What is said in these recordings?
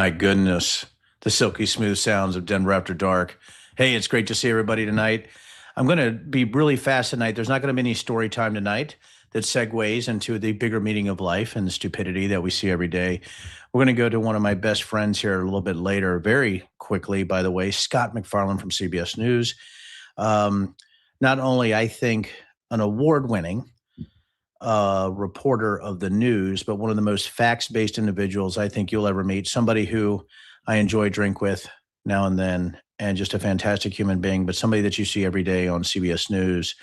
My goodness, the silky smooth sounds of Denver After Dark. Hey, it's great to see everybody tonight. I'm going to be really fast tonight. There's not going to be any story time tonight that segues into the bigger meaning of life and the stupidity that we see every day. We're going to go to one of my best friends here a little bit later, very quickly, by the way, Scott MacFarlane from CBS News. Um, Not only, I think, an award winning reporter of the news, but one of the most facts based individuals I think you'll ever meet. Somebody who I enjoy a drink with now and then, and just a fantastic human being, but somebody that you see every day on CBS News,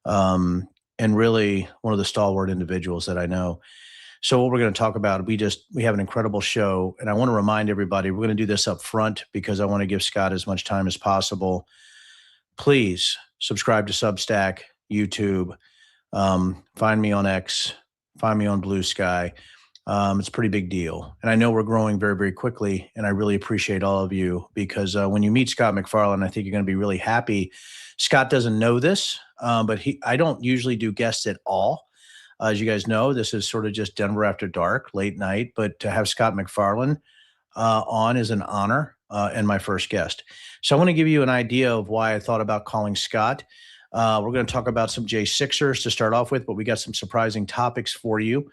um, and really one of the stalwart individuals that I know. So what we're going to talk about, we have an incredible show, and I want to remind everybody we're going to do this up front because I want to give Scott as much time as possible. Please subscribe to Substack, YouTube, find me on X, find me on Blue Sky. It's a pretty big deal. And I know we're growing very, very quickly. And I really appreciate all of you because when you meet Scott MacFarlane, I think you're going to be really happy. Scott doesn't know this, but I don't usually do guests at all. As you guys know, this is sort of just Denver After Dark, late night. But to have Scott MacFarlane on is an honor and my first guest. So I want to give you an idea of why I thought about calling Scott. We're going to talk about some J6ers to start off with, but we got some surprising topics for you.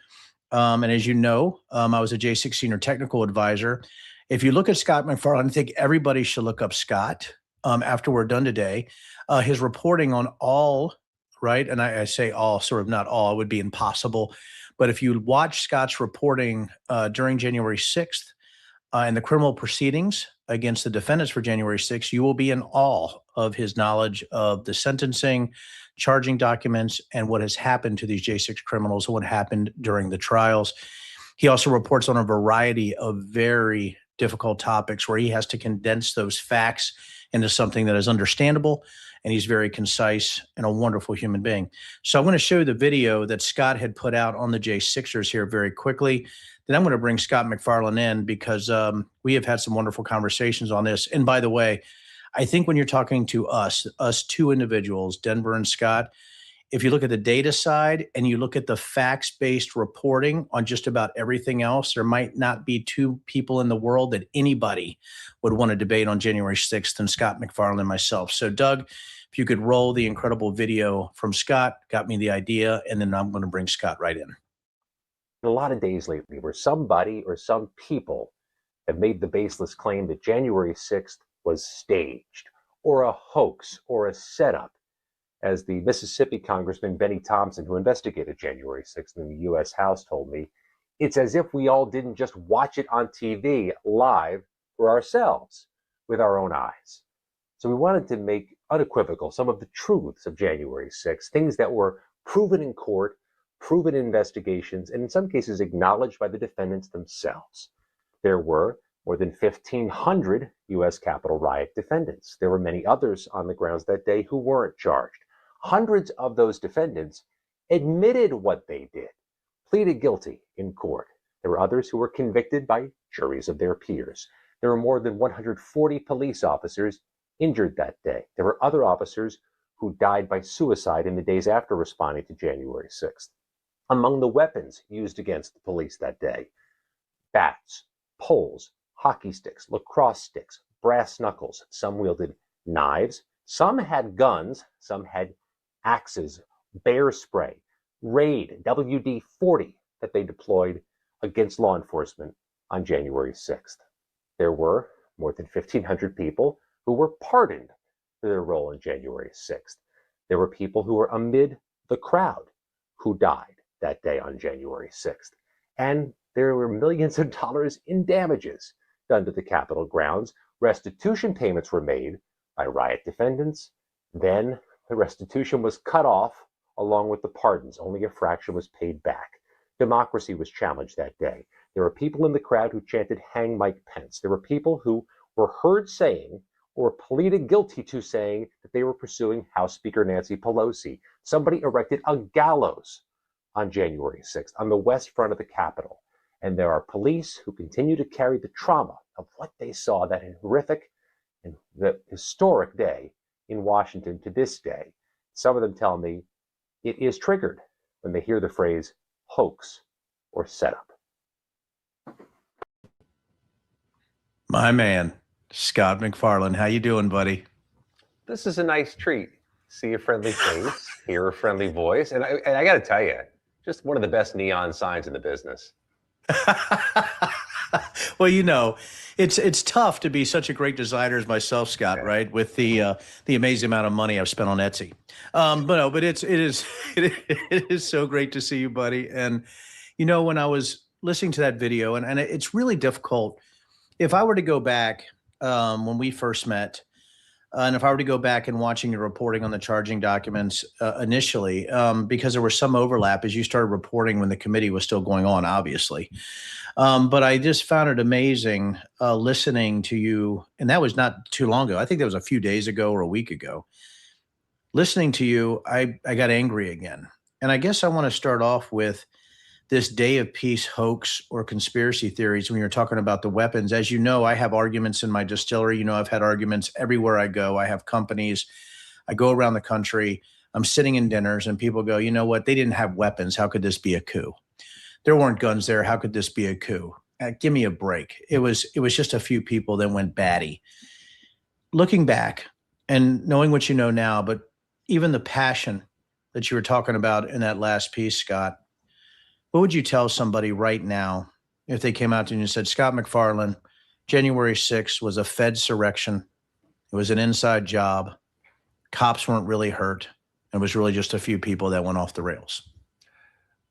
And as you know, I was a J6 senior technical advisor. If you look at Scott MacFarlane, I think everybody should look up Scott after we're done today. His reporting on all, right? And I say all, sort of not all, it would be impossible. But if you watch Scott's reporting during January 6th in the criminal proceedings against the defendants for January 6th, you will be in awe of his knowledge of the sentencing, charging documents, and what has happened to these J6 criminals and what happened during the trials. He also reports on a variety of very difficult topics where he has to condense those facts into something that is understandable, and he's very concise and a wonderful human being. So I'm going to show you the video that Scott had put out on the J6ers here very quickly. Then I'm going to bring Scott MacFarlane in because we have had some wonderful conversations on this. And by the way, I think when you're talking to us two individuals, Denver and Scott, if you look at the data side and you look at the facts-based reporting on just about everything else, there might not be two people in the world that anybody would want to debate on January 6th than Scott MacFarlane and myself. So Doug, if you could roll the incredible video from Scott, got me the idea, and then I'm going to bring Scott right in. A lot of days lately where somebody or some people have made the baseless claim that January 6th was staged or a hoax or a setup. As the Mississippi Congressman Benny Thompson, who investigated January 6th in the U.S. House, told me, it's as if we all didn't just watch it on TV live for ourselves with our own eyes. So we wanted to make unequivocal some of the truths of January 6th, things that were proven in court, proven in investigations, and in some cases acknowledged by the defendants themselves. There were more than 1,500 U.S. Capitol riot defendants. There were many others on the grounds that day who weren't charged. Hundreds of those defendants admitted what they did, pleaded guilty in court. There were others who were convicted by juries of their peers. There were more than 140 police officers injured that day. There were other officers who died by suicide in the days after responding to January 6th. Among the weapons used against the police that day, bats, poles, hockey sticks, lacrosse sticks, brass knuckles. Some wielded knives, some had guns, some had axes, bear spray, Raid, WD-40 that they deployed against law enforcement on January 6th. There were more than 1,500 people who were pardoned for their role in January 6th. There were people who were amid the crowd who died that day on January 6th. And there were millions of dollars in damages done to the Capitol grounds. Restitution payments were made by riot defendants. Then the restitution was cut off along with the pardons. Only a fraction was paid back. Democracy was challenged that day. There were people in the crowd who chanted, "Hang Mike Pence." There were people who were heard saying or pleaded guilty to saying that they were pursuing House Speaker Nancy Pelosi. Somebody erected a gallows on January 6th on the west front of the Capitol. And there are police who continue to carry the trauma of what they saw that horrific and the historic day in Washington to this day. Some of them tell me it is triggered when they hear the phrase hoax or setup. My man, Scott McFarland. How you doing, buddy? This is a nice treat. See a friendly face, hear a friendly voice, and I got to tell you, just one of the best neon signs in the business. Well, it's tough to be such a great designer as myself, Scott. Yeah. Right, with the amazing amount of money I've spent on Etsy. But no, but it is it is so great to see you, buddy. And when I was listening to that video, and it's really difficult if I were to go back when we first met. And if I were to go back and watching your reporting on the charging documents initially, because there was some overlap as you started reporting when the committee was still going on, obviously. But I just found it amazing listening to you, and that was not too long ago. I think that was a few days ago or a week ago. Listening to you, I got angry again. And I guess I want to start off with this day of peace hoax or conspiracy theories when you're talking about the weapons. As you know, I have arguments in my distillery. I've had arguments everywhere I go. I have companies. I go around the country. I'm sitting in dinners and people go, you know what? They didn't have weapons. How could this be a coup? There weren't guns there. How could this be a coup? Give me a break. It was just a few people that went batty. Looking back and knowing what you know now, but even the passion that you were talking about in that last piece, Scott, what would you tell somebody right now if they came out to you and said, Scott McFarland, January 6th was a Fed surrection. It was an inside job. Cops weren't really hurt. It was really just a few people that went off the rails.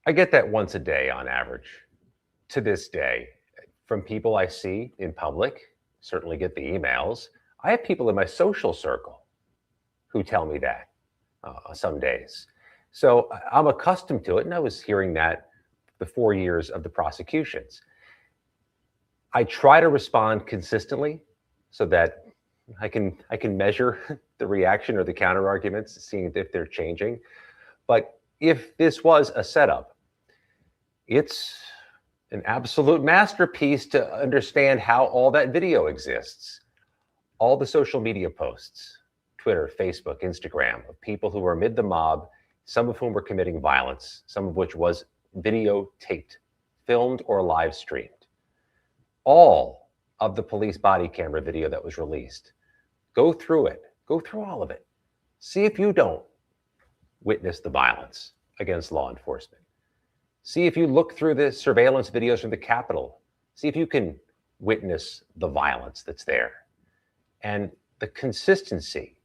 I get that once a day on average to this day from people I see in public, certainly get the emails. I have people in my social circle who tell me that some days. So I'm accustomed to it, and I was hearing that the 4 years of the prosecutions. I try to respond consistently so that I can measure the reaction or the counter arguments, seeing if they're changing. But if this was a setup, it's an absolute masterpiece to understand how all that video exists. All the social media posts, Twitter, Facebook, Instagram, of people who were amid the mob, some of whom were committing violence, some of which was videotaped, filmed, or live streamed. All of the police body camera video that was released. Go through it. Go through all of it. See if you don't witness the violence against law enforcement. See if you look through the surveillance videos from the Capitol. See if you can witness the violence that's there. And the consistency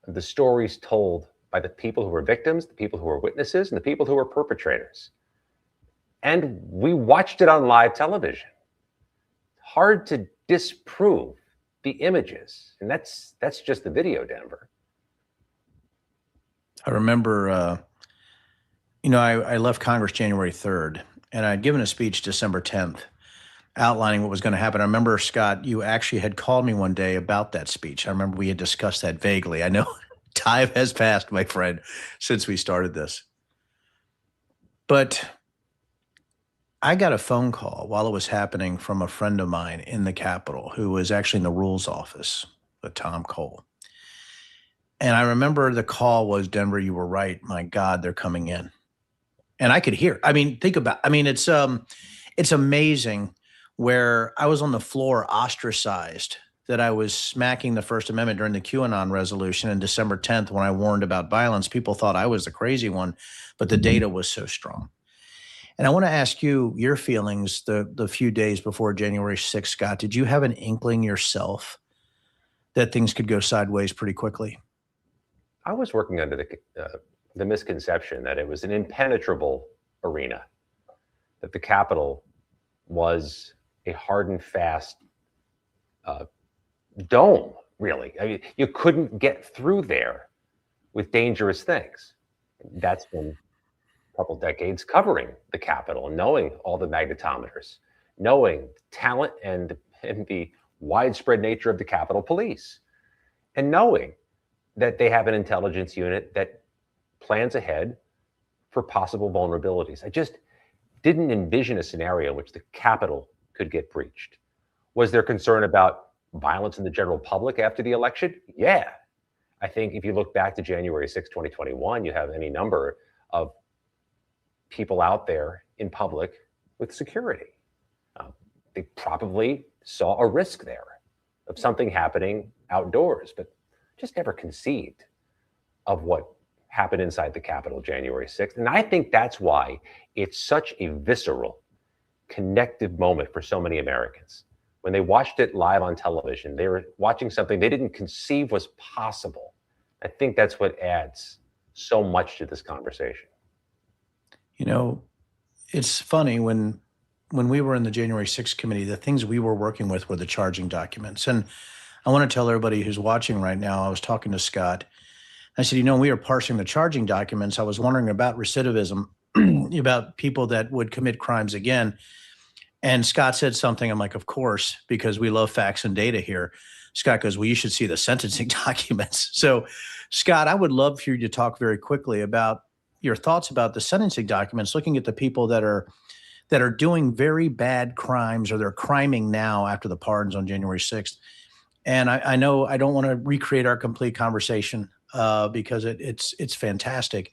of the stories told by the people who were victims, the people who were witnesses, and the people who were perpetrators. And we watched it on live television. Hard to disprove the images. And that's just the video, Denver. I remember, I left Congress January 3rd, and I'd given a speech December 10th outlining what was going to happen. I remember, Scott, you actually had called me one day about that speech. I remember we had discussed that vaguely. I know time has passed, my friend, since we started this. But I got a phone call while it was happening from a friend of mine in the Capitol who was actually in the rules office with Tom Cole. And I remember the call was, Denver, you were right. My God, they're coming in. And I could hear. It's amazing where I was on the floor ostracized that I was smacking the First Amendment during the QAnon resolution in December 10th when I warned about violence. People thought I was the crazy one, but the data was so strong. And I want to ask you your feelings the few days before January 6th, Scott. Did you have an inkling yourself that things could go sideways pretty quickly? I was working under the misconception that it was an impenetrable arena, that the Capitol was a hard and fast dome, really. I mean, you couldn't get through there with dangerous things. That's been a couple decades covering the Capitol and knowing all the magnetometers, knowing talent and the widespread nature of the Capitol Police, and knowing that they have an intelligence unit that plans ahead for possible vulnerabilities. I just didn't envision a scenario in which the Capitol could get breached. Was there concern about violence in the general public after the election? Yeah. I think if you look back to January 6, 2021, you have any number of people out there in public with security. They probably saw a risk there. of something happening outdoors, but just never conceived of what happened inside the Capitol January 6th. And I think that's why it's such a visceral, connective moment for so many Americans. When they watched it live on television, they were watching something they didn't conceive was possible. I think that's what adds so much to this conversation. You know, it's funny when we were in the January 6th committee, the things we were working with were the charging documents. And I want to tell everybody who's watching right now, I was talking to Scott. I said, when we were parsing the charging documents, I was wondering about recidivism, about people that would commit crimes again. And Scott said something. I'm like, of course, because we love facts and data here. Scott goes, well, you should see the sentencing documents. So, Scott, I would love for you to talk very quickly about your thoughts about the sentencing documents, looking at the people that are doing very bad crimes or they're criming now after the pardons on January 6th. And I know I don't want to recreate our complete conversation because it's fantastic.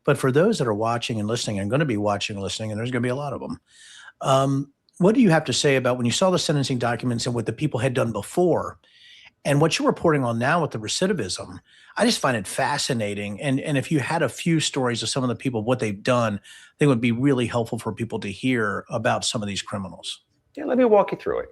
But for those that are watching and listening and going to be watching and listening, and there's going to be a lot of them, what do you have to say about when you saw the sentencing documents and what the people had done before and what you're reporting on now with the recidivism? I just find it fascinating. And if you had a few stories of some of the people, what they've done, I think it would be really helpful for people to hear about some of these criminals. Yeah, let me walk you through it.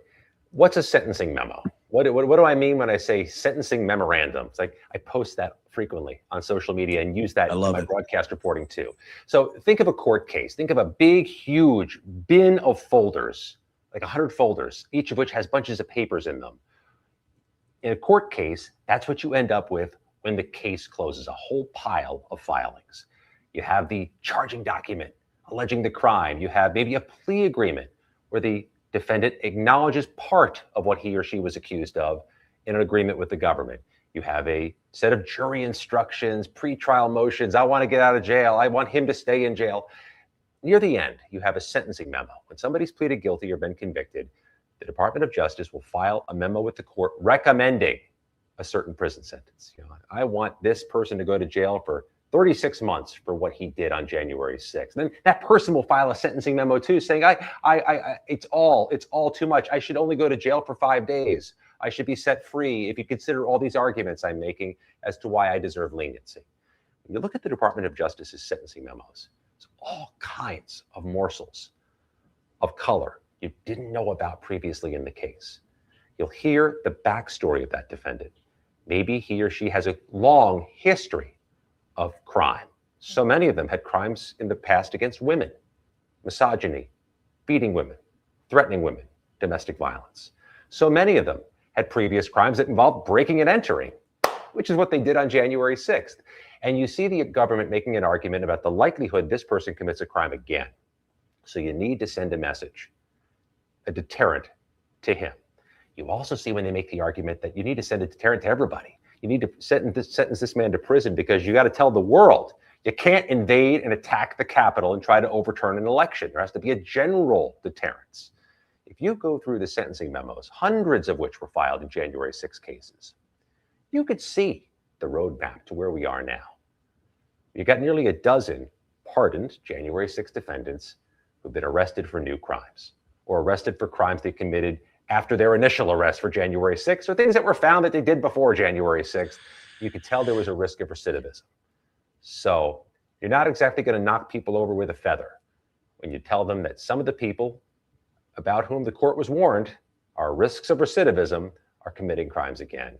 What's a sentencing memo? What do I mean when I say sentencing memorandum? It's like I post that frequently on social media and use that in my broadcast reporting too. So think of a court case. Think of a big, huge bin of folders, like 100 folders, each of which has bunches of papers in them. In a court case, that's what you end up with when the case closes, a whole pile of filings. You have the charging document alleging the crime. You have maybe a plea agreement where the defendant acknowledges part of what he or she was accused of in an agreement with the government. You have a set of jury instructions, pretrial motions. I want to get out of jail. I want him to stay in jail. Near the end, you have a sentencing memo. When somebody's pleaded guilty or been convicted, the Department of Justice will file a memo with the court recommending a certain prison sentence. I want this person to go to jail for 36 months for what he did on January 6th. Then that person will file a sentencing memo too, saying, it's all too much. I should only go to jail for 5 days. I should be set free if you consider all these arguments I'm making as to why I deserve leniency. When you look at the Department of Justice's sentencing memos, there's all kinds of morsels of color you didn't know about previously in the case. You'll hear the backstory of that defendant. Maybe he or she has a long history of crime. So many of them had crimes in the past against women, misogyny, beating women, threatening women, domestic violence. So many of them had previous crimes that involved breaking and entering, which is what they did on January 6th. And you see the government making an argument about the likelihood this person commits a crime again. So you need to send a message, a deterrent to him. You also see when they make the argument that you need to send a deterrent to everybody. You need to sentence this man to prison because you got to tell the world you can't invade and attack the Capitol and try to overturn an election. There has to be a general deterrence. If you go through the sentencing memos, hundreds of which were filed in January 6 cases, you could see the roadmap to where we are now. You got nearly a dozen pardoned January 6 defendants who've been arrested for new crimes or arrested for crimes they committed after their initial arrest for January 6th, or things that were found that they did before January 6th. You could tell there was a risk of recidivism. So you're not exactly going to knock people over with a feather when you tell them that some of the people about whom the court was warned are risks of recidivism are committing crimes again.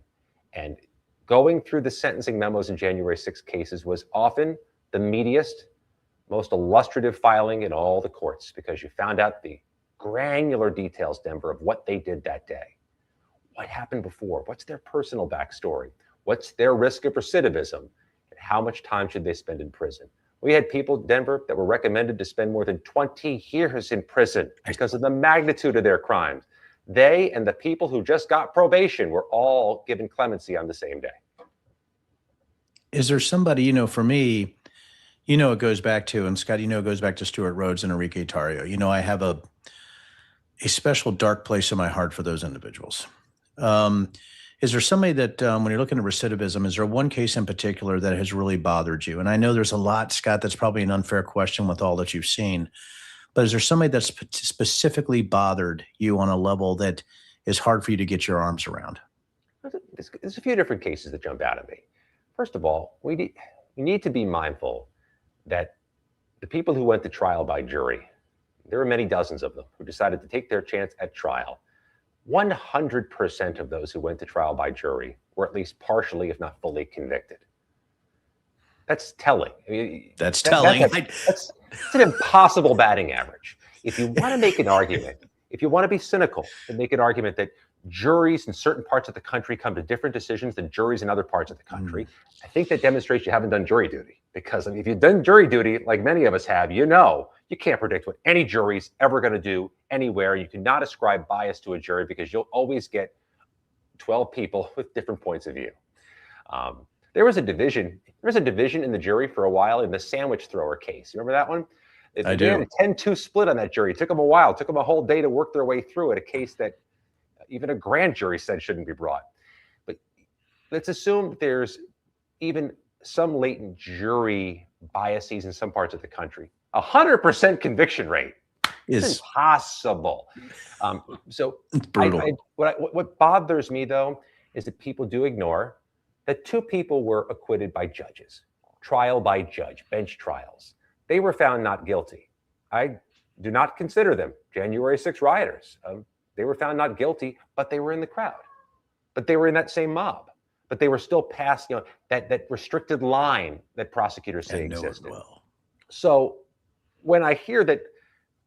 And going through the sentencing memos in January 6 cases was often the meatiest, most illustrative filing in all the courts because you found out the granular details, Denver, of what they did that day. What happened before? What's their personal backstory? What's their risk of recidivism? And how much time should they spend in prison? We had people, Denver, that were recommended to spend more than 20 years in prison because of the magnitude of their crimes. They and the people who just got probation were all given clemency on the same day. Is there somebody, for me, it goes back to, and Scott, it goes back to Stuart Rhodes and Enrique Tarrio. I have a special dark place in my heart for those individuals. Is there somebody that, when you're looking at recidivism, is there one case in particular that has really bothered you? And I know there's a lot, Scott, that's probably an unfair question with all that you've seen, but is there somebody that's specifically bothered you on a level that is hard for you to get your arms around? there's a few different cases that jump out at me. First of all, we need to be mindful that the people who went to trial by jury, there were many dozens of them who decided to take their chance at trial. 100% of those who went to trial by jury were at least partially, if not fully, convicted. That's telling. I mean, That's telling. That's an impossible batting average. If you want to make an argument, if you want to be cynical and make an argument that juries in certain parts of the country come to different decisions than juries in other parts of the country, I think that demonstrates you haven't done jury duty. Because if you've done jury duty, like many of us have, you know you can't predict what any jury's ever going to do anywhere. You cannot ascribe bias to a jury because you'll always get 12 people with different points of view. There was a division in the jury for a while in the sandwich thrower case. You remember that one? I do. They had a 10-2 split on that jury. It took them a while. It took them a whole day to work their way through it, a case that even a grand jury said shouldn't be brought. But let's assume there's even some latent jury biases in some parts of the country. 100% conviction rate is impossible. So it's brutal. What bothers me, though, is that people do ignore that 2 people were acquitted by judges, trial by judge, bench trials. They were found not guilty. I do not consider them January 6 rioters. They were found not guilty, but they were in the crowd. But they were in that same mob. But they were still past, that restricted line that prosecutors say existed. Well. So when I hear that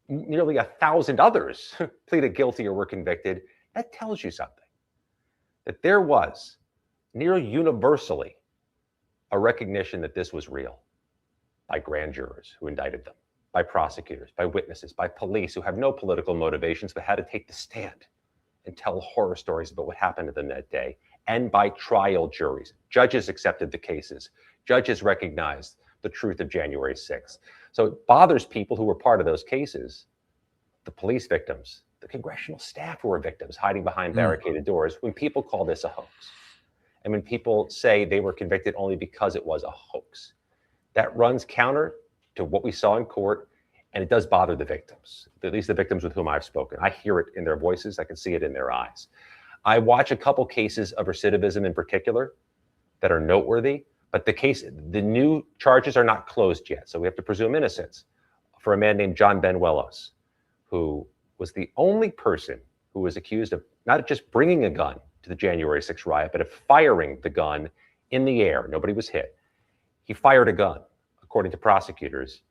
nearly 1,000 others pleaded guilty or were convicted, that tells you something. That there was nearly universally a recognition that this was real by grand jurors who indicted them, by prosecutors, by witnesses, by police who have no political motivations but had to take the stand and tell horror stories about what happened to them that day, and by trial juries. Judges accepted the cases. Judges recognized the truth of January 6th. So it bothers people who were part of those cases, the police victims, the congressional staff who were victims hiding behind barricaded doors, when people call this a hoax. And when people say they were convicted only because it was a hoax. That runs counter to what we saw in court, and it does bother the victims, at least the victims with whom I've spoken. I hear it in their voices. I can see it in their eyes. I watch a couple cases of recidivism in particular that are noteworthy, but the new charges are not closed yet, so we have to presume innocence for a man named John Benuelos, who was the only person who was accused of not just bringing a gun to the January 6th riot, but of firing the gun in the air. Nobody was hit. He fired a gun, according to prosecutors,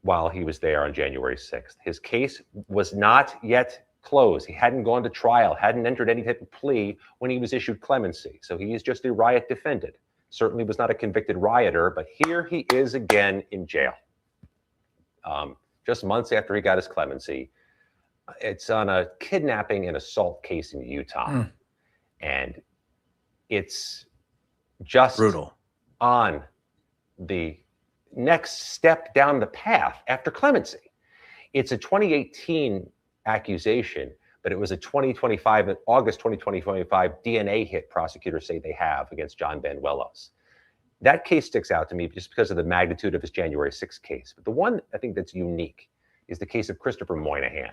while he was there on January 6th. His case was not yet closed. He hadn't gone to trial, hadn't entered any type of plea when he was issued clemency. So he is just a riot defendant. Certainly was not a convicted rioter, but here he is again in jail. Just months after he got his clemency. It's on a kidnapping and assault case in Utah. And it's just brutal. On the next step down the path after clemency. It's a 2018 accusation, but it was a August 2025 DNA hit prosecutors say they have against John Benuelos. That case sticks out to me just because of the magnitude of his January 6th case. But the one I think that's unique is the case of Christopher Moynihan.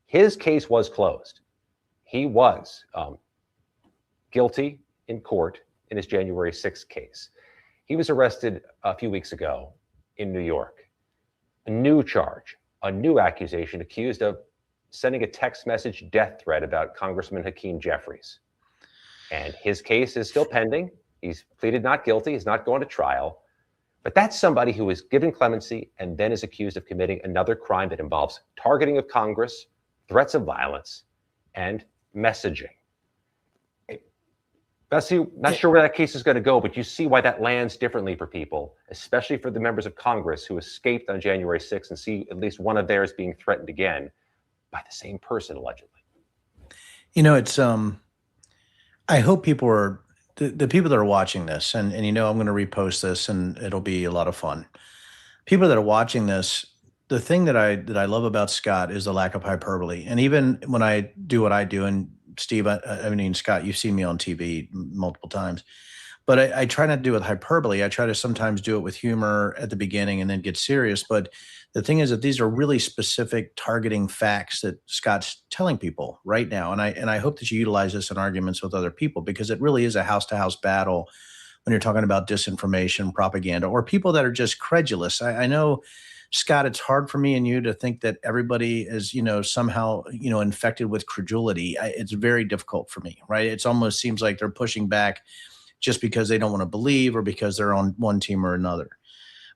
His case was closed. He was guilty in court in his January 6th case. He was arrested a few weeks ago in New York. A new charge, a new accusation, accused of sending a text message death threat about Congressman Hakeem Jeffries. And his case is still pending. He's pleaded not guilty. He's not going to trial. But that's somebody who is given clemency and then is accused of committing another crime that involves targeting of Congress, threats of violence, and messaging. Not sure where that case is going to go, but you see why that lands differently for people, especially for the members of Congress who escaped on January 6th and see at least one of theirs being threatened again by the same person, allegedly. It's, I hope people are, the people that are watching this, and I'm going to repost this and it'll be a lot of fun. People that are watching this, the thing that I love about Scott is the lack of hyperbole. And even when I do what I do, and Steve, Scott, you've seen me on TV multiple times, but I try not to do it with hyperbole. I try to sometimes do it with humor at the beginning and then get serious. But The thing is that these are really specific targeting facts that Scott's telling people right now. And I hope that you utilize this in arguments with other people, because it really is a house to house battle when you're talking about disinformation, propaganda, or people that are just credulous. I know, Scott, it's hard for me and you to think that everybody is, somehow, infected with credulity. It's very difficult for me, right? It's almost seems like they're pushing back just because they don't want to believe or because they're on one team or another.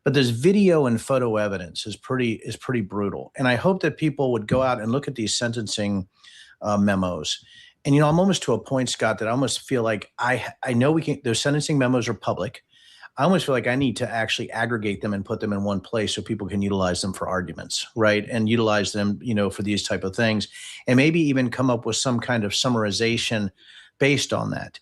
But this video and photo evidence is pretty brutal. And I hope that people would go out and look at these sentencing memos. And I'm almost to a point, Scott, that I almost feel like I know we can. Those sentencing memos are public. I almost feel like I need to actually aggregate them and put them in one place so people can utilize them for arguments, right? And utilize them, for these type of things, and maybe even come up with some kind of summarization based on that.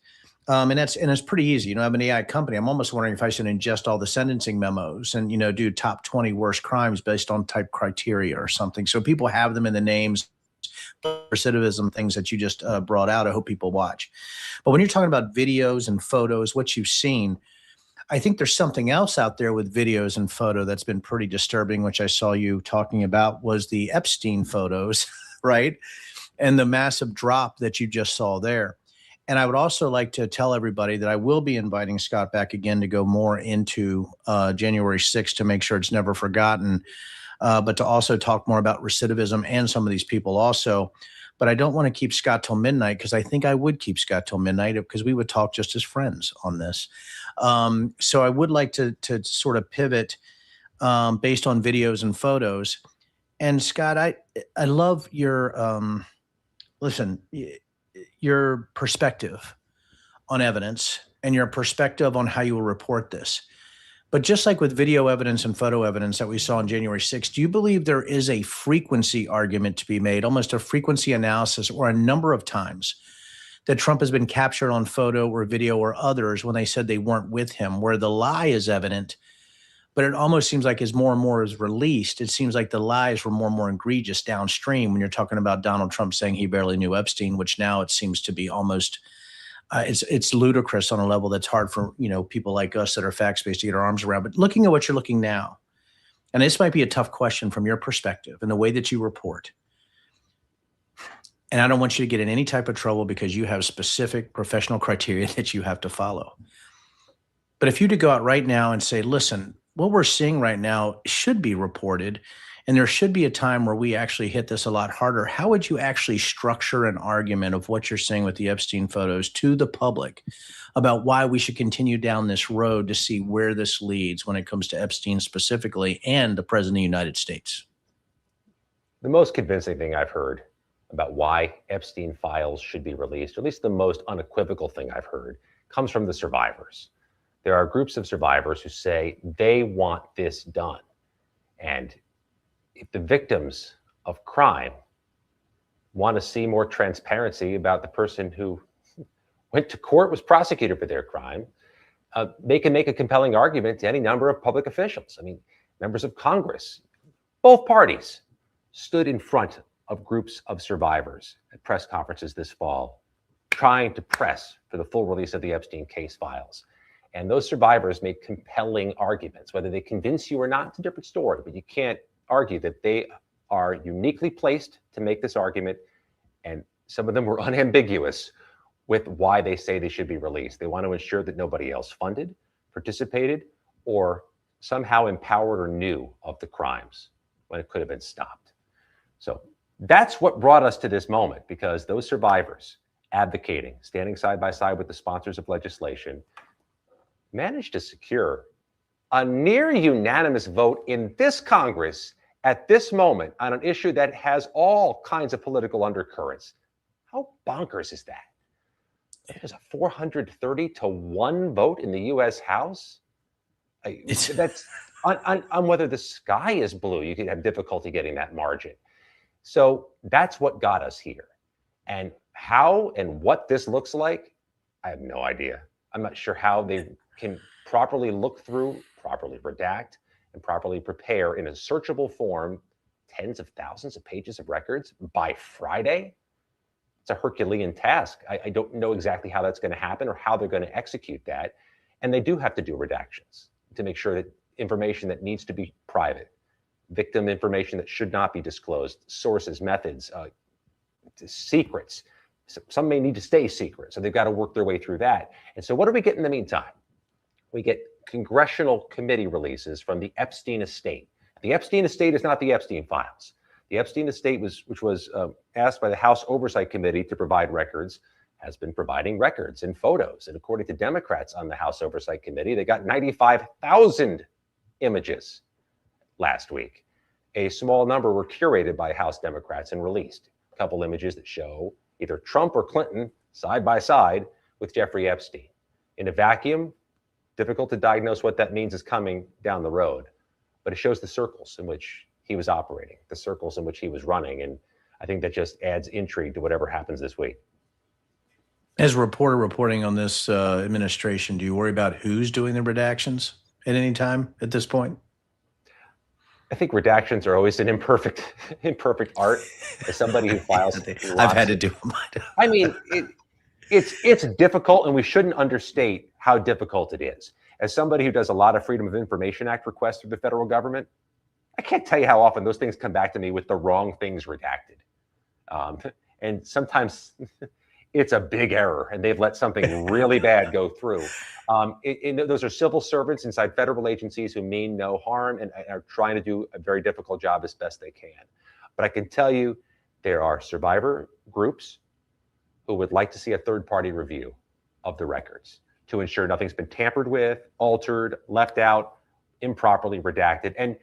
And it's pretty easy. I have an AI company. I'm almost wondering if I should ingest all the sentencing memos and do top 20 worst crimes based on type criteria or something, so people have them in the names. Recidivism things that you just brought out, I hope people watch. But when you're talking about videos and photos, what you've seen, I think there's something else out there with videos and photo that's been pretty disturbing, which I saw you talking about, was the Epstein photos, right? And the massive drop that you just saw there. And I would also like to tell everybody that I will be inviting Scott back again to go more into January 6th to make sure it's never forgotten, but to also talk more about recidivism and some of these people also. But I don't want to keep Scott till midnight, because I think I would keep Scott till midnight because we would talk just as friends on this. So I would like to sort of pivot based on videos and photos. And Scott, I love your listen, your perspective on evidence and your perspective on how you will report this. But just like with video evidence and photo evidence that we saw on January 6th, do you believe there is a frequency argument to be made, almost a frequency analysis, or a number of times that Trump has been captured on photo or video or others when they said they weren't with him, where the lie is evident, but it almost seems like as more and more is released, it seems like the lies were more and more egregious downstream when you're talking about Donald Trump saying he barely knew Epstein, which now it seems to be almost it's ludicrous on a level that's hard for people like us that are facts-based to get our arms around. But looking at what you're looking now, and this might be a tough question from your perspective and the way that you report, and I don't want you to get in any type of trouble because you have specific professional criteria that you have to follow. But if you to go out right now and say, listen, what we're seeing right now should be reported, and there should be a time where we actually hit this a lot harder, how would you actually structure an argument of what you're seeing with the Epstein photos to the public about why we should continue down this road to see where this leads when it comes to Epstein specifically and the president of the United States? The most convincing thing I've heard about why Epstein files should be released, or at least the most unequivocal thing I've heard, comes from the survivors. There are groups of survivors who say they want this done. And if the victims of crime want to see more transparency about the person who went to court, was prosecuted for their crime, they can make a compelling argument to any number of public officials. I mean, members of Congress, both parties stood in front of groups of survivors at press conferences this fall, trying to press for the full release of the Epstein case files. And those survivors made compelling arguments. Whether they convince you or not, it's a different story, but you can't argue that they are uniquely placed to make this argument. And some of them were unambiguous with why they say they should be released. They want to ensure that nobody else funded, participated, or somehow empowered or knew of the crimes when it could have been stopped. So that's what brought us to this moment, because those survivors advocating, standing side by side with the sponsors of legislation, managed to secure a near unanimous vote in this Congress at this moment on an issue that has all kinds of political undercurrents. How bonkers is that? There's a 430-1 vote in the U.S. House. That's on whether the sky is blue. You could have difficulty getting that margin. So that's what got us here. And how and what this looks like, I have no idea. I'm not sure how they can properly look through, properly redact, and properly prepare in a searchable form tens of thousands of pages of records by Friday. It's a Herculean task. I don't know exactly how that's going to happen or how they're going to execute that. And they do have to do redactions to make sure that information that needs to be private, victim information that should not be disclosed, sources, methods, secrets. Some may need to stay secret, so they've got to work their way through that. And so what do we get in the meantime? We get congressional committee releases from the Epstein estate. The Epstein estate is not the Epstein files. The Epstein estate, which was asked by the House Oversight Committee to provide records, has been providing records and photos. And according to Democrats on the House Oversight Committee, they got 95,000 images last week. A small number were curated by House Democrats and released. A couple images that show either Trump or Clinton side by side with Jeffrey Epstein. In a vacuum, difficult to diagnose what that means is coming down the road, but it shows the circles in which he was operating, the circles in which he was running. And I think that just adds intrigue to whatever happens this week. As a reporter reporting on this administration, do you worry about who's doing the redactions at any time at this point? I think redactions are always an imperfect art. As somebody who files, I've had to do them. I mean, it's difficult, and we shouldn't understate how difficult it is. As somebody who does a lot of Freedom of Information Act requests through the federal government, I can't tell you how often those things come back to me with the wrong things redacted. And sometimes it's a big error, and they've let something really bad go through. Those are civil servants inside federal agencies who mean no harm and are trying to do a very difficult job as best they can. But I can tell you there are survivor groups who would like to see a third-party review of the records to ensure nothing's been tampered with, altered, left out, improperly redacted. And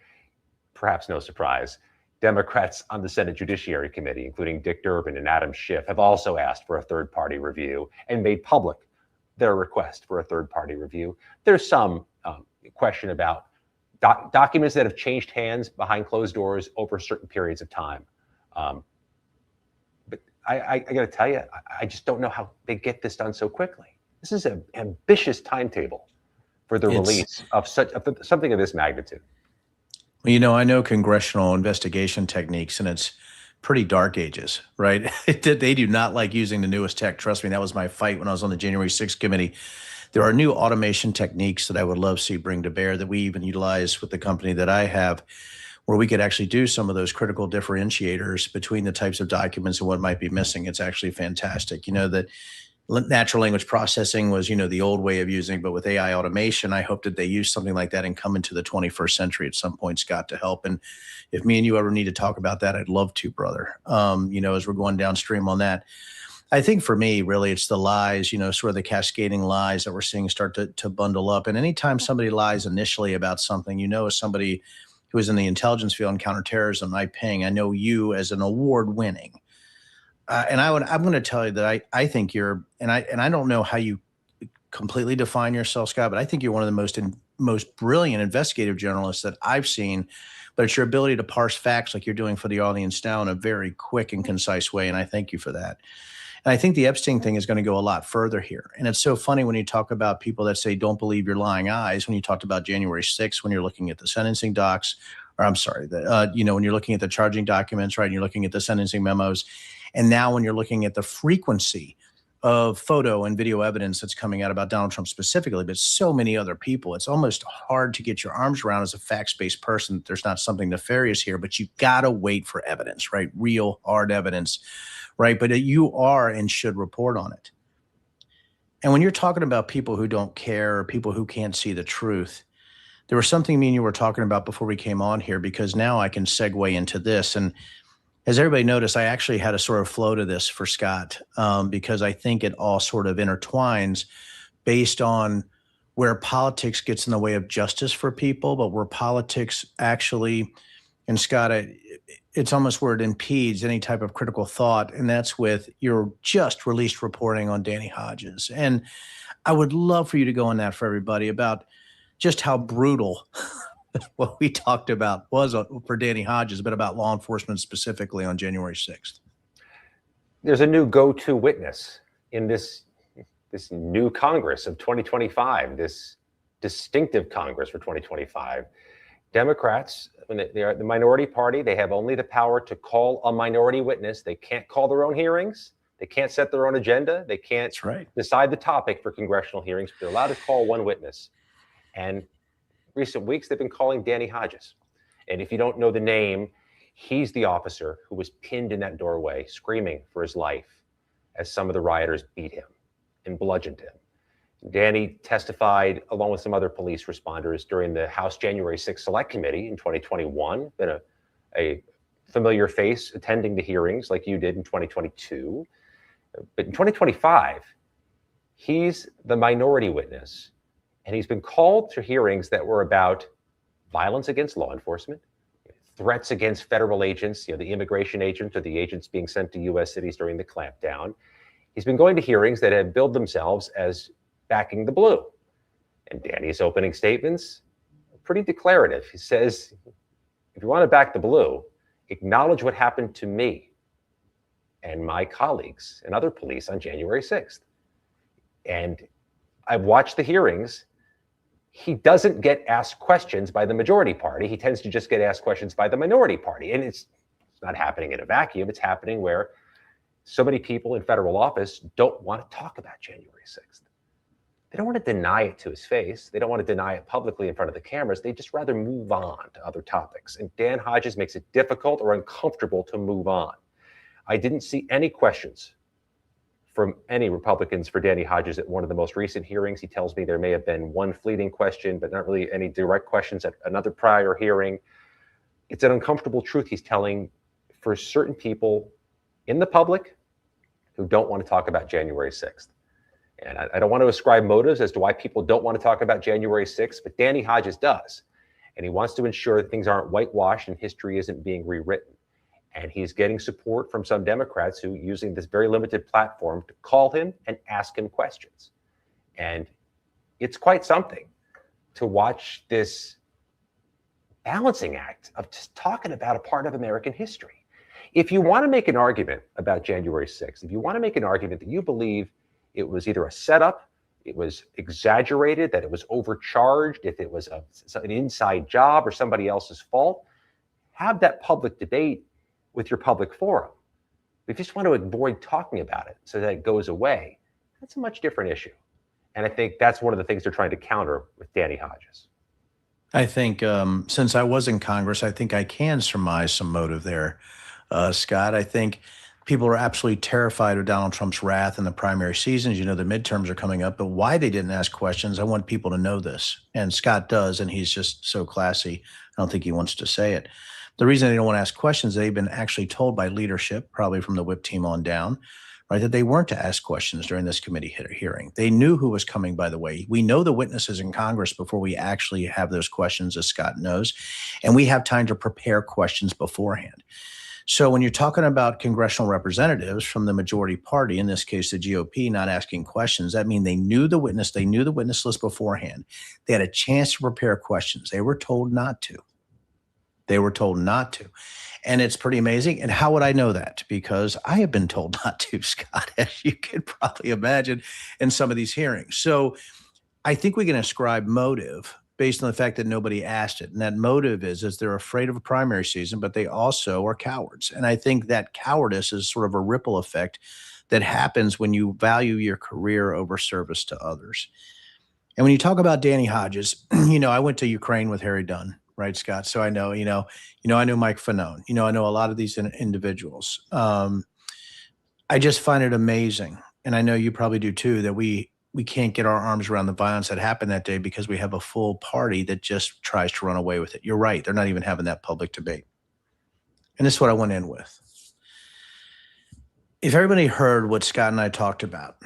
perhaps no surprise, Democrats on the Senate Judiciary Committee, including Dick Durbin and Adam Schiff, have also asked for a third-party review and made public their request for a third-party review. There's some question about documents that have changed hands behind closed doors over certain periods of time. But I got to tell you, I just don't know how they get this done so quickly. This is an ambitious timetable for the release of something of this magnitude. Well, I know congressional investigation techniques, and it's pretty dark ages, right? They do not like using the newest tech. Trust me, that was my fight when I was on the January 6th committee. There are new automation techniques that I would love to see bring to bear that we even utilize with the company that I have, where we could actually do some of those critical differentiators between the types of documents and what might be missing. It's actually fantastic. That natural language processing was, the old way of using, but with AI automation, I hope that they use something like that and come into the 21st century at some point, Scott, to help. And if me and you ever need to talk about that, I'd love to, brother. As we're going downstream on that, I think for me, really, it's the lies, sort of the cascading lies that we're seeing start to bundle up. And anytime somebody lies initially about something, as somebody who is in the intelligence field and counterterrorism, I know you as an award-winning. And I'm going to tell you that I think you're, and I don't know how you completely define yourself, Scott, but I think you're one of the most brilliant investigative journalists that I've seen. But it's your ability to parse facts like you're doing for the audience now in a very quick and concise way, and I thank you for that. And I think the Epstein thing is going to go a lot further here. And it's so funny when you talk about people that say, don't believe your lying eyes, when you talked about January 6th, when you're looking at the sentencing docs, or I'm sorry, when you're looking at the charging documents, right, and you're looking at the sentencing memos. And now when you're looking at the frequency of photo and video evidence that's coming out about Donald Trump specifically, but so many other people, it's almost hard to get your arms around as a facts-based person that there's not something nefarious here, but you got to wait for evidence, right? Real hard evidence, right? But you are and should report on it. And when you're talking about people who don't care or people who can't see the truth, there was something me and you were talking about before we came on here, because now I can segue into this. And as everybody noticed, I actually had a sort of flow to this for Scott, because I think it all sort of intertwines based on where politics gets in the way of justice for people, but where politics actually, and Scott, it's almost where it impedes any type of critical thought, and that's with your just released reporting on Danny Hodges. And I would love for you to go on that for everybody about just how brutal what we talked about was for Danny Hodges, but about law enforcement specifically on January 6th. There's a new go-to witness in this new Congress of 2025, this distinctive Congress for 2025. Democrats, when they are the minority party, they have only the power to call a minority witness. They can't call their own hearings. They can't set their own agenda. They can't decide the topic for congressional hearings. But they're allowed to call one witness. And recent weeks, they've been calling Danny Hodges. And if you don't know the name, he's the officer who was pinned in that doorway, screaming for his life as some of the rioters beat him and bludgeoned him. Danny testified along with some other police responders during the House January 6th Select Committee in 2021. Been a familiar face attending the hearings like you did in 2022. But in 2025, he's the minority witness, and he's been called to hearings that were about violence against law enforcement, threats against federal agents, the immigration agents or the agents being sent to U.S. cities during the clampdown. He's been going to hearings that have billed themselves as backing the blue. And Danny's opening statements are pretty declarative. He says, if you want to back the blue, acknowledge what happened to me and my colleagues and other police on January 6th. And I've watched the hearings. He doesn't get asked questions by the majority party. He tends to just get asked questions by the minority party. And it's not happening in a vacuum. It's happening where so many people in federal office don't want to talk about January 6th. They don't want to deny it to his face. They don't want to deny it publicly in front of the cameras. They just rather move on to other topics. And Dan Hodges makes it difficult or uncomfortable to move on. I didn't see any questions from any Republicans for Danny Hodges at one of the most recent hearings. He tells me there may have been one fleeting question, but not really any direct questions at another prior hearing. It's an uncomfortable truth he's telling for certain people in the public who don't want to talk about January 6th. And I don't want to ascribe motives as to why people don't want to talk about January 6th, but Danny Hodges does. And he wants to ensure that things aren't whitewashed and history isn't being rewritten. And he's getting support from some Democrats who using this very limited platform to call him and ask him questions. And it's quite something to watch this balancing act of just talking about a part of American history. If you want to make an argument about January 6th, if you want to make an argument that you believe it was either a setup, it was exaggerated, that it was overcharged, if it was an inside job or somebody else's fault, have that public debate with your public forum. If you just want to avoid talking about it so that it goes away, that's a much different issue. And I think that's one of the things they're trying to counter with Danny Hodges. I think since I was in Congress, I think I can surmise some motive there, Scott. I think people are absolutely terrified of Donald Trump's wrath in the primary seasons. The midterms are coming up, but why they didn't ask questions, I want people to know this. And Scott does, and he's just so classy. I don't think he wants to say it. The reason they don't want to ask questions, they've been actually told by leadership, probably from the whip team on down, right, that they weren't to ask questions during this committee hearing. They knew who was coming, by the way. We know the witnesses in Congress before we actually have those questions, as Scott knows, and we have time to prepare questions beforehand. So when you're talking about congressional representatives from the majority party, in this case, the GOP, not asking questions, that means they knew the witness list beforehand. They had a chance to prepare questions. They were told not to. And it's pretty amazing. And how would I know that? Because I have been told not to, Scott, as you could probably imagine in some of these hearings. So I think we can ascribe motive based on the fact that nobody asked it. And that motive is they're afraid of a primary season, but they also are cowards. And I think that cowardice is sort of a ripple effect that happens when you value your career over service to others. And when you talk about Danny Hodges, I went to Ukraine with Harry Dunn, right, Scott? So I know, I know Mike Fanone, I know a lot of these individuals. I just find it amazing. And I know you probably do too, that we can't get our arms around the violence that happened that day because we have a full party that just tries to run away with it. You're right. They're not even having that public debate. And this is what I went in with. If everybody heard what Scott and I talked about,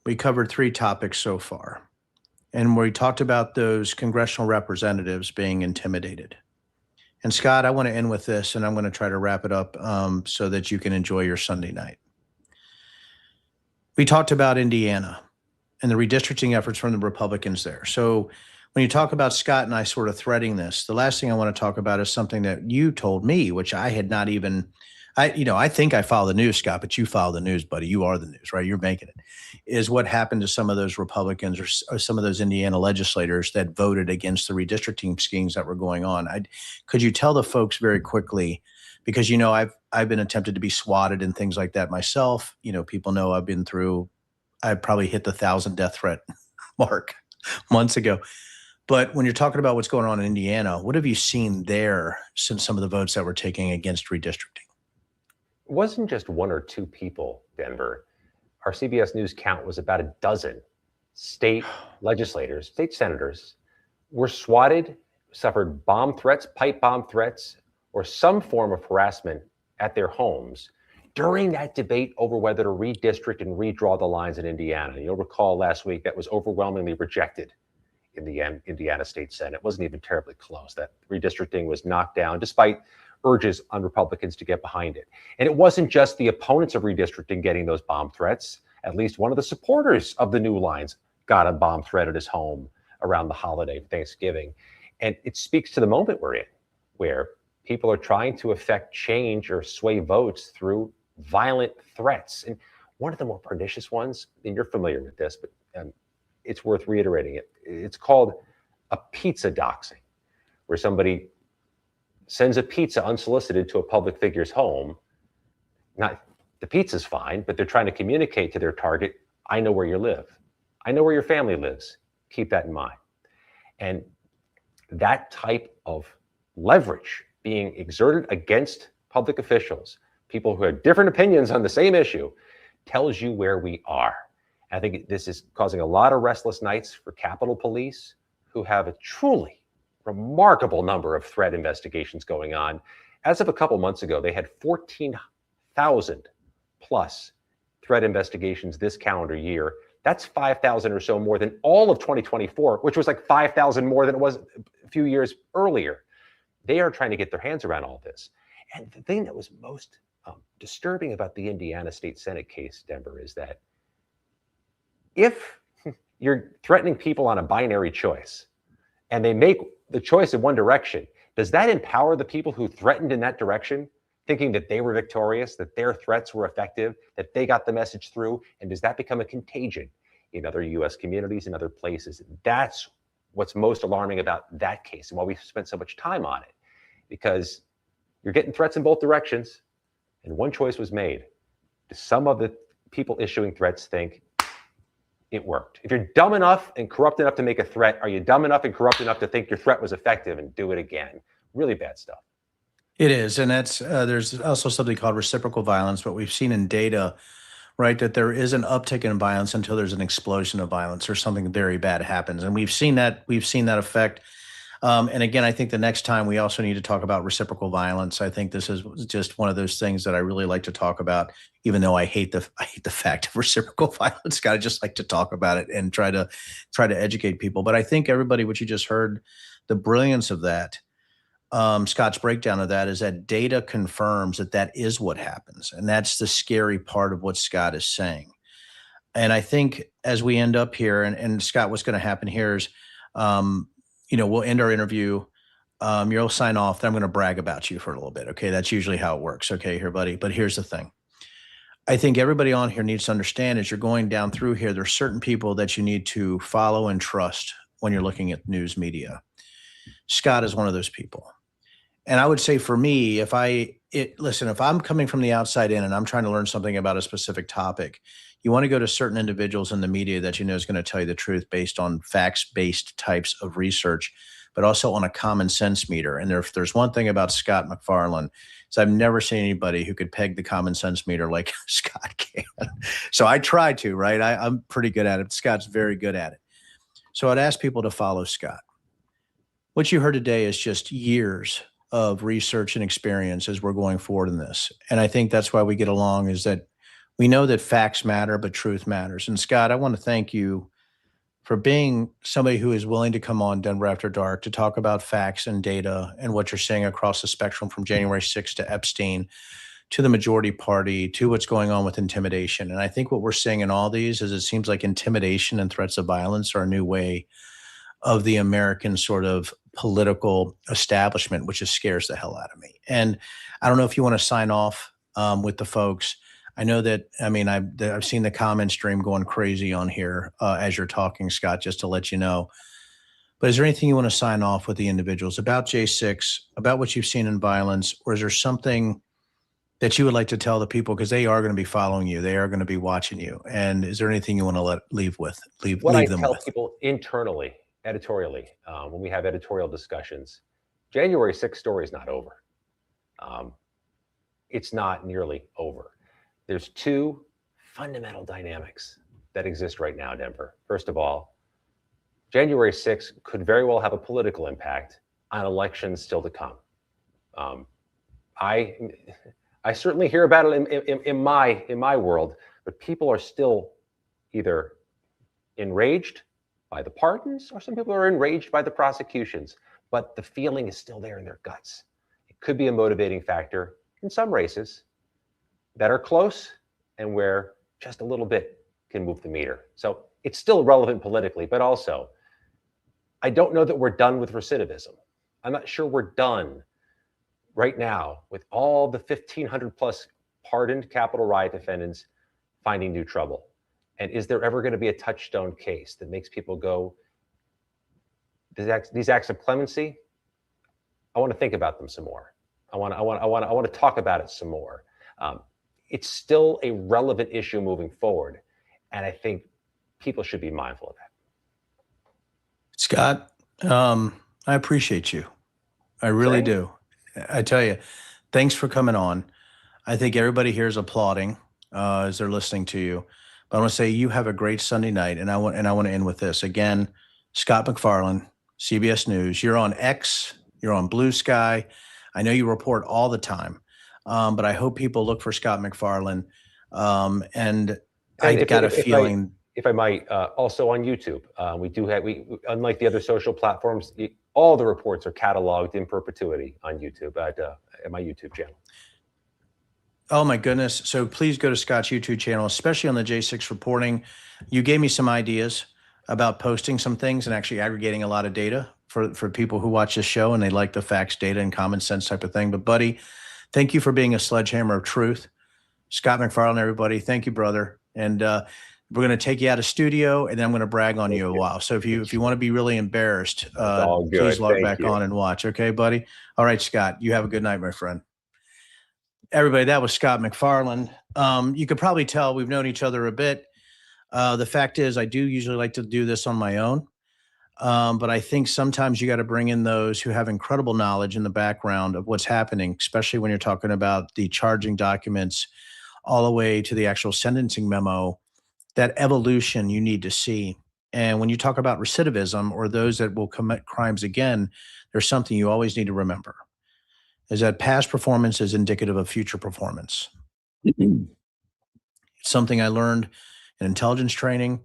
we covered 3 topics so far. And we talked about those congressional representatives being intimidated. And Scott, I want to end with this, and I'm going to try to wrap it up so that you can enjoy your Sunday night. We talked about Indiana and the redistricting efforts from the Republicans there. So when you talk about Scott and I sort of threading this, the last thing I want to talk about is something that you told me, which I had not even, I think I follow the news, Scott, but you follow the news, buddy. You are the news, right? You're making it. Is what happened to some of those Republicans or some of those Indiana legislators that voted against the redistricting schemes that were going on. Could you tell the folks very quickly, because, I've been attempted to be swatted and things like that myself. People know I probably hit the 1,000 death threat mark months ago. But when you're talking about what's going on in Indiana, what have you seen there since some of the votes that were taking against redistricting? It wasn't just one or two people, Denver. Our CBS News count was about a dozen state legislators, state senators, were swatted, suffered bomb threats, pipe bomb threats, or some form of harassment at their homes during that debate over whether to redistrict and redraw the lines in Indiana. You'll recall last week that was overwhelmingly rejected in the Indiana State Senate. It wasn't even terribly close. That redistricting was knocked down despite urges on Republicans to get behind it. And it wasn't just the opponents of redistricting getting those bomb threats. At least one of the supporters of the new lines got a bomb threat at his home around the holiday Thanksgiving. And it speaks to the moment we're in, where people are trying to affect change or sway votes through violent threats. And one of the more pernicious ones, and you're familiar with this, but it's worth reiterating it. It's called a pizza doxing, where somebody sends a pizza unsolicited to a public figure's home. Not the pizza's fine, but they're trying to communicate to their target, I know where you live. I know where your family lives. Keep that in mind. And that type of leverage being exerted against public officials, people who have different opinions on the same issue, tells you where we are. I think this is causing a lot of restless nights for Capitol Police, who have a truly remarkable number of threat investigations going on. As of a couple months ago, they had 14,000 plus threat investigations this calendar year. That's 5,000 or so more than all of 2024, which was like 5,000 more than it was a few years earlier. They are trying to get their hands around all this. And the thing that was most disturbing about the Indiana State Senate case, Denver, is that if you're threatening people on a binary choice and they make the choice in one direction, does that empower the people who threatened in that direction, thinking that they were victorious, that their threats were effective, that they got the message through? And does that become a contagion in other US communities and other places? That's what's most alarming about that case and why we've spent so much time on it, because you're getting threats in both directions. And one choice was made. Do some of the people issuing threats think it worked? If you're dumb enough and corrupt enough to make a threat, are you dumb enough and corrupt enough to think your threat was effective and do it again? Really bad stuff. It is, and that's there's also something called reciprocal violence. But we've seen in data, right, that there is an uptick in violence until there's an explosion of violence or something very bad happens, and we've seen that effect. And again, I think the next time we also need to talk about reciprocal violence. I think this is just one of those things that I really like to talk about, even though I hate the fact of reciprocal violence. I just like to talk about it and try to educate people. But I think everybody, what you just heard, the brilliance of that, Scott's breakdown of that is that data confirms that that is what happens, and that's the scary part of what Scott is saying. And I think as we end up here, and Scott, what's going to happen here is, we'll end our interview. You'll sign off. Then I'm going to brag about you for a little bit. Okay. That's usually how it works. Okay, here, buddy. But here's the thing. I think everybody on here needs to understand as you're going down through here, there's certain people that you need to follow and trust when you're looking at news media. Scott is one of those people. And I would say for me, if I'm coming from the outside in and I'm trying to learn something about a specific topic, you want to go to certain individuals in the media that you know is going to tell you the truth based on facts-based types of research, but also on a common sense meter. And if there's one thing about Scott MacFarlane, is I've never seen anybody who could peg the common sense meter like Scott can. So I try to, right? I'm pretty good at it. Scott's very good at it. So I'd ask people to follow Scott. What you heard today is just years of research and experience as we're going forward in this. And I think that's why we get along, is that we know that facts matter, but truth matters. And Scott, I want to thank you for being somebody who is willing to come on Denver After Dark to talk about facts and data and what you're seeing across the spectrum from January 6th to Epstein, to the majority party, to what's going on with intimidation. And I think what we're seeing in all these is it seems like intimidation and threats of violence are a new way of the American sort of political establishment, which just scares the hell out of me. And I don't know if you want to sign off with the folks. I know that, I've seen the comment stream going crazy on here as you're talking, Scott, just to let you know. But is there anything you want to sign off with the individuals about J6, about what you've seen in violence, or is there something that you would like to tell the people, because they are going to be following you, they are going to be watching you? And is there anything you want to leave What I them tell with? people internally, editorially, when we have editorial discussions, January 6th story is not over. It's not nearly over. There's two fundamental dynamics that exist right now, Denver. First of all, January 6th could very well have a political impact on elections still to come. I certainly hear about it in my world, but people are still either enraged by the pardons, or some people are enraged by the prosecutions. But the feeling is still there in their guts. It could be a motivating factor in some races that are close and where just a little bit can move the meter. So it's still relevant politically, but also, I don't know that we're done with recidivism. I'm not sure we're done right now with all the 1,500 plus pardoned Capitol riot defendants finding new trouble. And is there ever going to be a touchstone case that makes people go, these acts of clemency, I want to think about them some more. I want to talk about it some more. It's still a relevant issue moving forward, and I think people should be mindful of that. Scott, I appreciate you. I really do. I tell you, thanks for coming on. I think everybody here is applauding as they're listening to you. But I want to say you have a great Sunday night, and I want to end with this again. Scott MacFarlane, CBS News. You're on X. You're on Blue Sky. I know you report all the time, but I hope people look for Scott MacFarlane. And I got a feeling. If I might, also on YouTube, we unlike the other social platforms, all the reports are cataloged in perpetuity on YouTube at my YouTube channel. Oh my goodness. So please go to Scott's YouTube channel, especially on the J6 reporting. You gave me some ideas about posting some things and actually aggregating a lot of data for people who watch this show and they like the facts, data, and common sense type of thing. But buddy, thank you for being a sledgehammer of truth. Scott MacFarlane, everybody, thank you, brother. And we're going to take you out of studio, and then I'm going to brag on you a while. So if you want to be really embarrassed, please log back on and watch. Okay, buddy? All right, Scott, you have a good night, my friend. Everybody, that was Scott MacFarlane. You could probably tell we've known each other a bit. The fact is, I do usually like to do this on my own. But I think sometimes you got to bring in those who have incredible knowledge in the background of what's happening, especially when you're talking about the charging documents all the way to the actual sentencing memo. That evolution you need to see. And when you talk about recidivism or those that will commit crimes again, there's something you always need to remember, is that past performance is indicative of future performance. It's something I learned in intelligence training,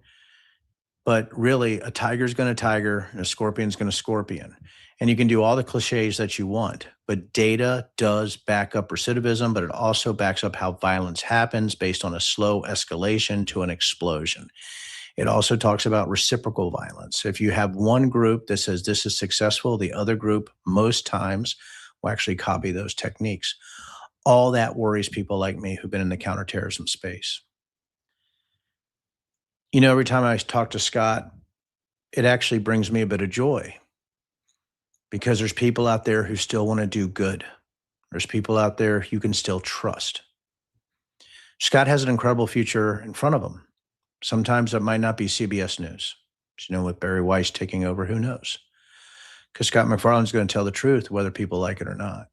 but really a tiger's going to tiger and a scorpion's going to scorpion. And you can do all the cliches that you want, but data does back up recidivism, but it also backs up how violence happens based on a slow escalation to an explosion. It also talks about reciprocal violence. If you have one group that says this is successful, the other group most times will actually copy those techniques. All that worries people like me who've been in the counterterrorism space. You know, every time I talk to Scott, it actually brings me a bit of joy, because there's people out there who still want to do good. There's people out there you can still trust. Scott has an incredible future in front of him. Sometimes it might not be CBS News. You know, with Barry Weiss taking over, who knows? Because Scott MacFarlane's going to tell the truth, whether people like it or not.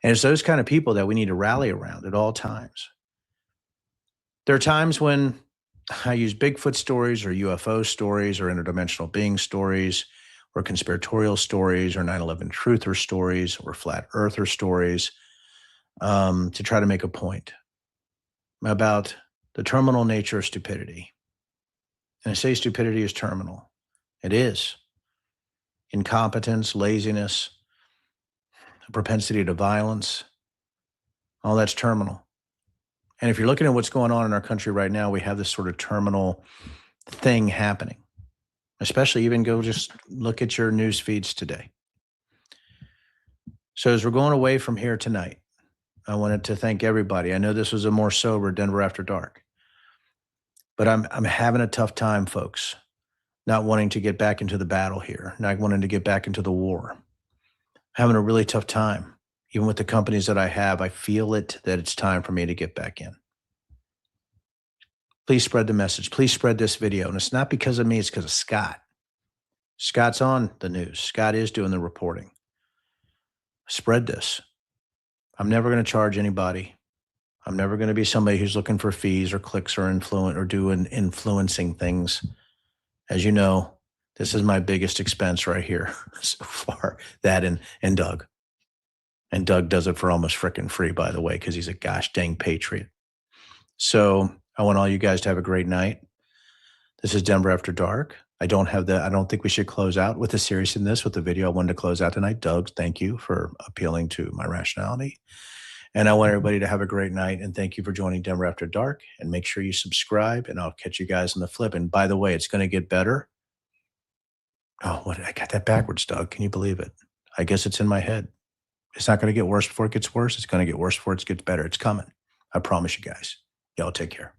And it's those kind of people that we need to rally around at all times. There are times when I use Bigfoot stories or UFO stories or interdimensional being stories or conspiratorial stories or 9/11 truther stories or flat earther stories to try to make a point about the terminal nature of stupidity. And I say stupidity is terminal. It is. Incompetence, laziness, a propensity to violence, all that's terminal. And if you're looking at what's going on in our country right now, we have this sort of terminal thing happening. Especially even go just look at your news feeds today. So as we're going away from here tonight, I wanted to thank everybody. I know this was a more sober Denver After Dark, but I'm having a tough time, folks, not wanting to get back into the battle here, not wanting to get back into the war. Having a really tough time. Even with the companies that I have, I feel it that it's time for me to get back in. Please spread the message. Please spread this video. And it's not because of me, it's because of Scott. Scott's on the news. Scott is doing the reporting. Spread this. I'm never going to charge anybody. I'm never going to be somebody who's looking for fees or clicks or influence or doing influencing things. As you know, this is my biggest expense right here so far. That and Doug. And Doug does it for almost frickin' free, by the way, because he's a gosh dang patriot. So I want all you guys to have a great night. This is Denver After Dark. I don't think we should close out with the seriousness with the video. I wanted to close out tonight. Doug, thank you for appealing to my rationality. And I want everybody to have a great night. And thank you for joining Denver After Dark. And make sure you subscribe, and I'll catch you guys on the flip. And by the way, it's going to get better. Oh, what? I got that backwards, Doug. Can you believe it? I guess it's in my head. It's not going to get worse before it gets worse. It's going to get worse before it gets better. It's coming. I promise you guys. Y'all take care.